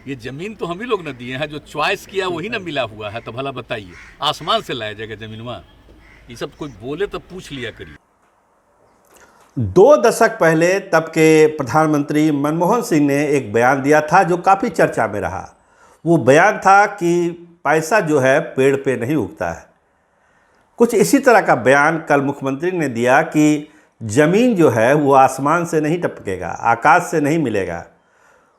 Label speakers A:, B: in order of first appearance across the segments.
A: ये जमीन तो हम ही लोग न दिए हैं, जो चॉइस किया वही ना मिला हुआ है। तो भला बताइए, आसमान से लाया जाएगा जमीनवा? ये सब कोई बोले तो पूछ लिया करिए।
B: 2 दशक पहले तब के प्रधानमंत्री मनमोहन सिंह ने एक बयान दिया था जो काफ़ी चर्चा में रहा। वो बयान था कि पैसा जो है पेड़ पे नहीं उगता है। कुछ इसी तरह का बयान कल मुख्यमंत्री ने दिया कि ज़मीन जो है वो आसमान से नहीं टपकेगा, आकाश से नहीं मिलेगा।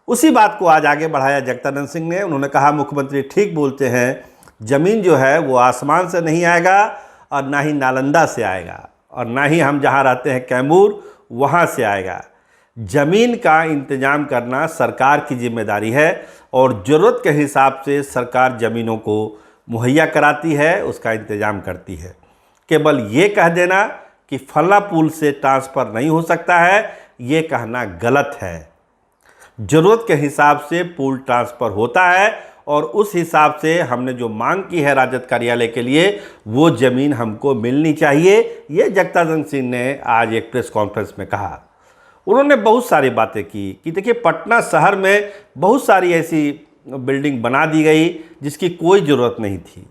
B: उसी बात को आज आगे बढ़ाया जगदानंद सिंह ने। उन्होंने कहा मुख्यमंत्री ठीक बोलते हैं, ज़मीन जो है वो आसमान से नहीं आएगा और ना ही नालंदा से आएगा और ना ही हम जहाँ रहते हैं कैमूर वहाँ से आएगा। ज़मीन का इंतजाम करना सरकार की जिम्मेदारी है और ज़रूरत के हिसाब से सरकार ज़मीनों को मुहैया कराती है, उसका इंतजाम करती है। केवल ये कह देना कि फला पुल से ट्रांसफ़र नहीं हो सकता है, ये कहना गलत है। ज़रूरत के हिसाब से पुल ट्रांसफ़र होता है और उस हिसाब से हमने जो मांग की है राजद कार्यालय के लिए, वो ज़मीन हमको मिलनी चाहिए। ये जगदानंद सिंह ने आज एक प्रेस कॉन्फ्रेंस में कहा। उन्होंने बहुत सारी बातें की कि देखिए पटना शहर में बहुत सारी ऐसी बिल्डिंग बना दी गई जिसकी कोई ज़रूरत नहीं थी।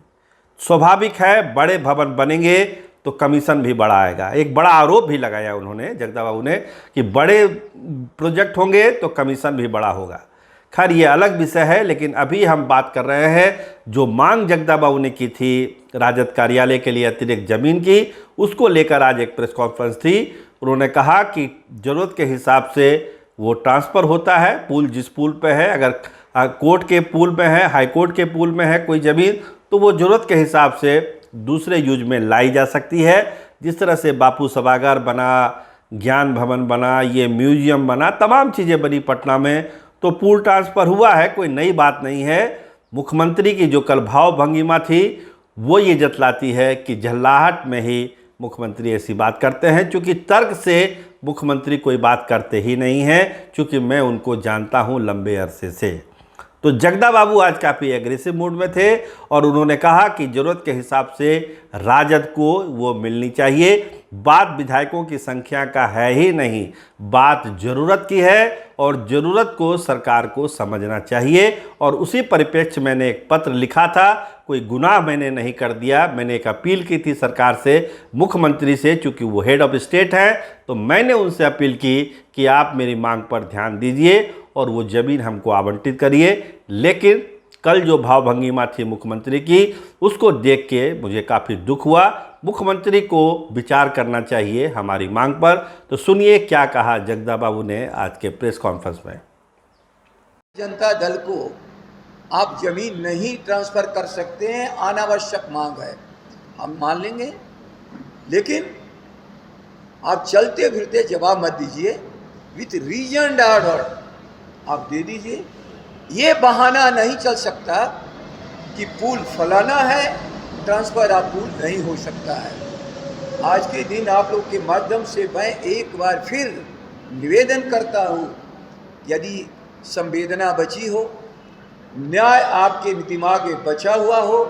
B: स्वाभाविक है, बड़े भवन बनेंगे तो कमीशन भी बड़ा आएगा। एक बड़ा आरोप भी लगाया उन्होंने, जगदा बाबू ने, कि बड़े प्रोजेक्ट होंगे तो कमीशन भी बड़ा होगा। खैर ये अलग विषय है, लेकिन अभी हम बात कर रहे हैं जो मांग जगदा बाबू ने की थी राजद कार्यालय के लिए अतिरिक्त ज़मीन की, उसको लेकर आज एक प्रेस कॉन्फ्रेंस थी। उन्होंने कहा कि ज़रूरत के हिसाब से वो ट्रांसफ़र होता है। पुल जिस पुल पे है, अगर कोर्ट के पुल में है, हाई कोर्ट के पुल में है कोई ज़मीन, तो वो ज़रूरत के हिसाब से दूसरे यूज में लाई जा सकती है। जिस तरह से बापू सभागार बना, ज्ञान भवन बना, ये म्यूजियम बना, तमाम चीज़ें बनी पटना में, तो पुल ट्रांसफ़र हुआ है, कोई नई बात नहीं है। मुख्यमंत्री की जो कल भाव भंगिमा थी वो ये जतलाती है कि झल्लाहट में ही मुख्यमंत्री ऐसी बात करते हैं, क्योंकि तर्क से मुख्यमंत्री कोई बात करते ही नहीं हैं, क्योंकि मैं उनको जानता हूं लंबे अरसे से। तो जगदा बाबू आज काफ़ी एग्रेसिव मूड में थे और उन्होंने कहा कि ज़रूरत के हिसाब से राजद को वो मिलनी चाहिए। बात विधायकों की संख्या का है ही नहीं, बात ज़रूरत की है और ज़रूरत को सरकार को समझना चाहिए। और उसी परिप्रेक्ष्य मैंने एक पत्र लिखा था, कोई गुनाह मैंने नहीं कर दिया। मैंने एक अपील की थी सरकार से, मुख्यमंत्री से, चूँकि वो हेड ऑफ स्टेट हैं, तो मैंने उनसे अपील की कि आप मेरी मांग पर ध्यान दीजिए और वो ज़मीन हमको आवंटित करिए। लेकिन कल जो भाव भंगिमा थी मुख्यमंत्री की, उसको देख के मुझे काफ़ी दुख हुआ। मुख्यमंत्री को विचार करना चाहिए हमारी मांग पर। तो सुनिए क्या कहा जगदा बाबू ने आज के प्रेस कॉन्फ्रेंस में।
C: जनता दल को आप जमीन नहीं ट्रांसफर कर सकते हैं, अनावश्यक मांग है, हम मान लेंगे, लेकिन आप चलते फिरते जवाब मत दीजिए, विथ रीजन ऑर्डर आप दे दीजिए। ये बहाना नहीं चल सकता कि पुल फलाना है, ट्रांसफर आप पुल नहीं हो सकता है। आज के दिन आप लोग के माध्यम से मैं एक बार फिर निवेदन करता हूँ, यदि संवेदना बची हो, न्याय आपके दिमाग में बचा हुआ हो,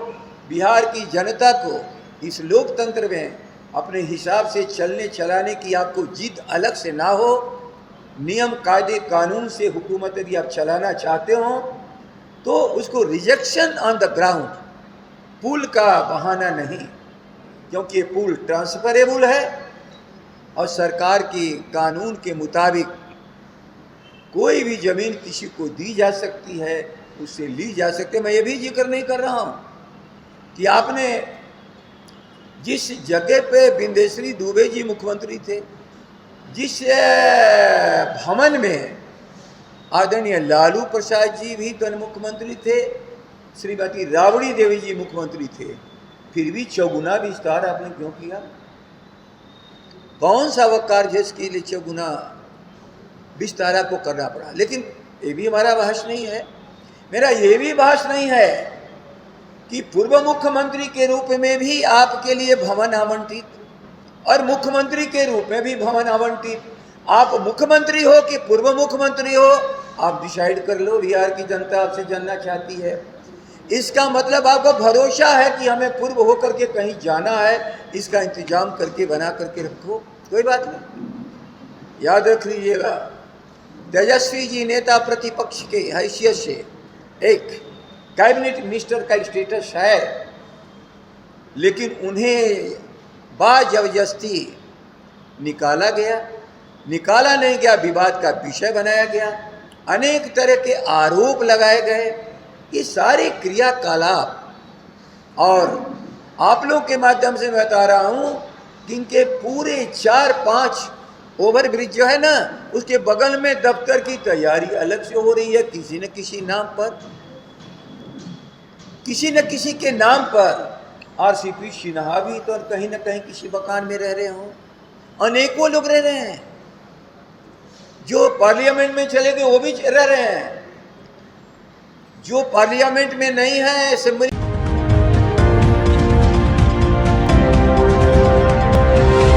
C: बिहार की जनता को इस लोकतंत्र में अपने हिसाब से चलने चलाने की आपको जिद अलग से ना हो, नियम कायदे कानून से हुकूमत यदि आप चलाना चाहते हो तो उसको रिजेक्शन ऑन द ग्राउंड, पुल का बहाना नहीं, क्योंकि ये पुल ट्रांसफरेबल है और सरकार के कानून के मुताबिक कोई भी ज़मीन किसी को दी जा सकती है, उससे ली जा सकती है। मैं ये भी जिक्र नहीं कर रहा हूँ कि आपने जिस जगह पे बिंदेश्वरी दुबे जी मुख्यमंत्री थे, जिस भवन में आदरणीय लालू प्रसाद जी भी तो मुख्यमंत्री थे, श्रीमती राबड़ी देवी जी मुख्यमंत्री थे, फिर भी चौगुना विस्तार आपने क्यों किया? कौन सा वकार जिसके लिए चौगुना विस्तारा को करना पड़ा? लेकिन ये भी हमारा बहस नहीं है। मेरा ये भी बहस नहीं है कि पूर्व मुख्यमंत्री के रूप में भी आपके लिए भवन आवंटित और मुख्यमंत्री के रूप में भी भवन आवंटित, आप मुख्यमंत्री हो कि पूर्व मुख्यमंत्री हो, आप डिसाइड कर लो। बिहार की जनता आपसे जानना चाहती है। इसका मतलब आपको भरोसा है कि हमें पूर्व होकर के कहीं जाना है, इसका इंतजाम करके बना करके रखो, कोई बात नहीं। याद रख लीजिएगा, तेजस्वी जी नेता प्रतिपक्ष के हैसियत से एक कैबिनेट मिनिस्टर का स्टेटस है, लेकिन उन्हें बाजबरदस्ती निकाला गया, निकाला नहीं गया, विवाद का विषय बनाया गया, अनेक तरह के आरोप लगाए गए। ये सारे क्रियाकलाप, और आप लोग के माध्यम से मैं बता रहा हूँ कि इनके पूरे 4-5 ओवरब्रिज जो है ना, उसके बगल में दफ्तर की तैयारी अलग से हो रही है, किसी न किसी नाम पर, किसी न किसी के नाम पर। आरसीपी सिन्हा भी तो कहीं न कहीं किसी मकान में रह रहे हों, अनेकों लोग रह रहे हैं, जो पार्लियामेंट में चले गए वो भी रह रहे हैं, जो पार्लियामेंट में नहीं है, असेंबली